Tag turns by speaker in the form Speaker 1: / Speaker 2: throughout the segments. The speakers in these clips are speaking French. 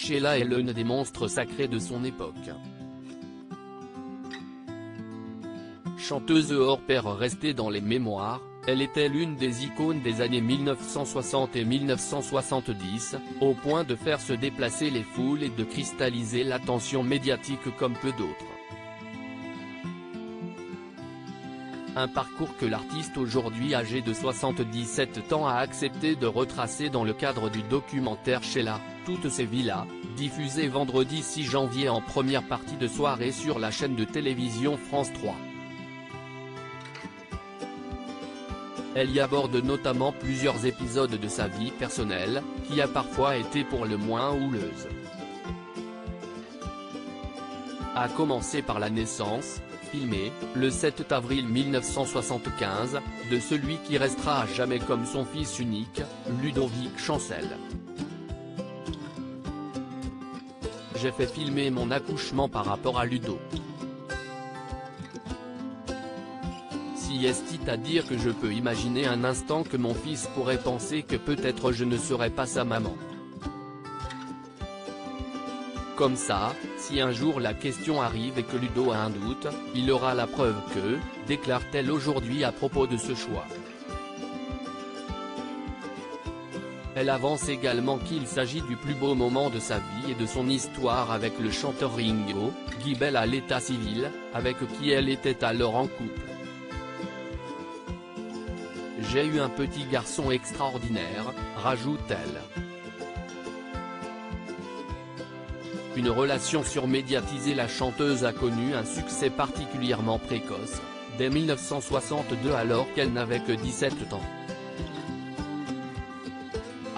Speaker 1: Sheila est l'une des monstres sacrés de son époque. Chanteuse hors pair restée dans les mémoires, elle était l'une des icônes des années 1960 et 1970, au point de faire se déplacer les foules et de cristalliser l'attention médiatique comme peu d'autres. Un parcours que l'artiste aujourd'hui âgée de 77 ans a accepté de retracer dans le cadre du documentaire Sheila, toutes ses villas, diffusé vendredi 6 janvier en première partie de soirée sur la chaîne de télévision France 3. Elle y aborde notamment plusieurs épisodes de sa vie personnelle, qui a parfois été pour le moins houleuse. A commencer par la naissance, filmée, le 7 avril 1975, de celui qui restera à jamais comme son fils unique, Ludovic Chancel. J'ai fait filmer mon accouchement par rapport à Ludo. Si est-il à dire que je peux imaginer un instant que mon fils pourrait penser que peut-être je ne serai pas sa maman. Comme ça, si un jour la question arrive et que Ludo a un doute, il aura la preuve que, déclare-t-elle aujourd'hui à propos de ce choix. Elle avance également qu'il s'agit du plus beau moment de sa vie et de son histoire avec le chanteur Ringo, Guibel à l'état civil, avec qui elle était alors en couple. J'ai eu un petit garçon extraordinaire, rajoute-t-elle. Une relation surmédiatisée. La chanteuse a connu un succès particulièrement précoce, dès 1962 alors qu'elle n'avait que 17 ans.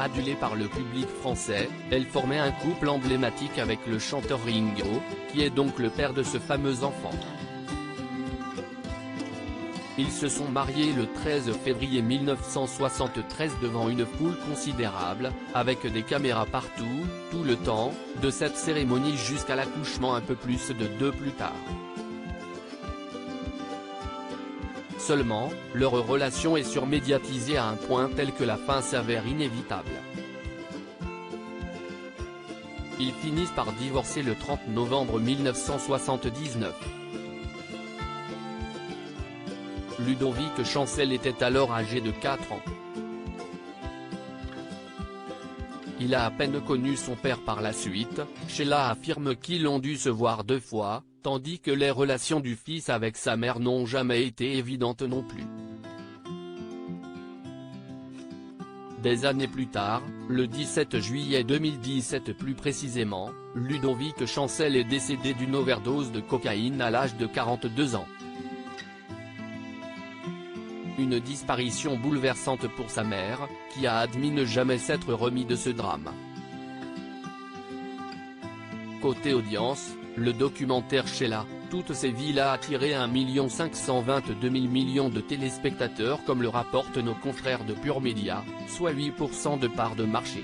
Speaker 1: Adulée par le public français, elle formait un couple emblématique avec le chanteur Ringo, qui est donc le père de ce fameux enfant. Ils se sont mariés le 13 février 1973 devant une foule considérable, avec des caméras partout, tout le temps, de cette cérémonie jusqu'à l'accouchement un peu plus de 2 plus tard. Seulement, leur relation est surmédiatisée à un point tel que la fin s'avère inévitable. Ils finissent par divorcer le 30 novembre 1979. Ludovic Chancel était alors âgé de 4 ans. Il a à peine connu son père par la suite. Sheila affirme qu'ils ont dû se voir 2 fois, tandis que les relations du fils avec sa mère n'ont jamais été évidentes non plus. Des années plus tard, le 17 juillet 2017 plus précisément, Ludovic Chancel est décédé d'une overdose de cocaïne à l'âge de 42 ans. Une disparition bouleversante pour sa mère, qui a admis ne jamais s'être remis de ce drame. Côté audience, le documentaire Sheila, toutes ces villas a attiré 1 522 000 millions de téléspectateurs comme le rapportent nos confrères de Pure Média, soit 8% de part de marché.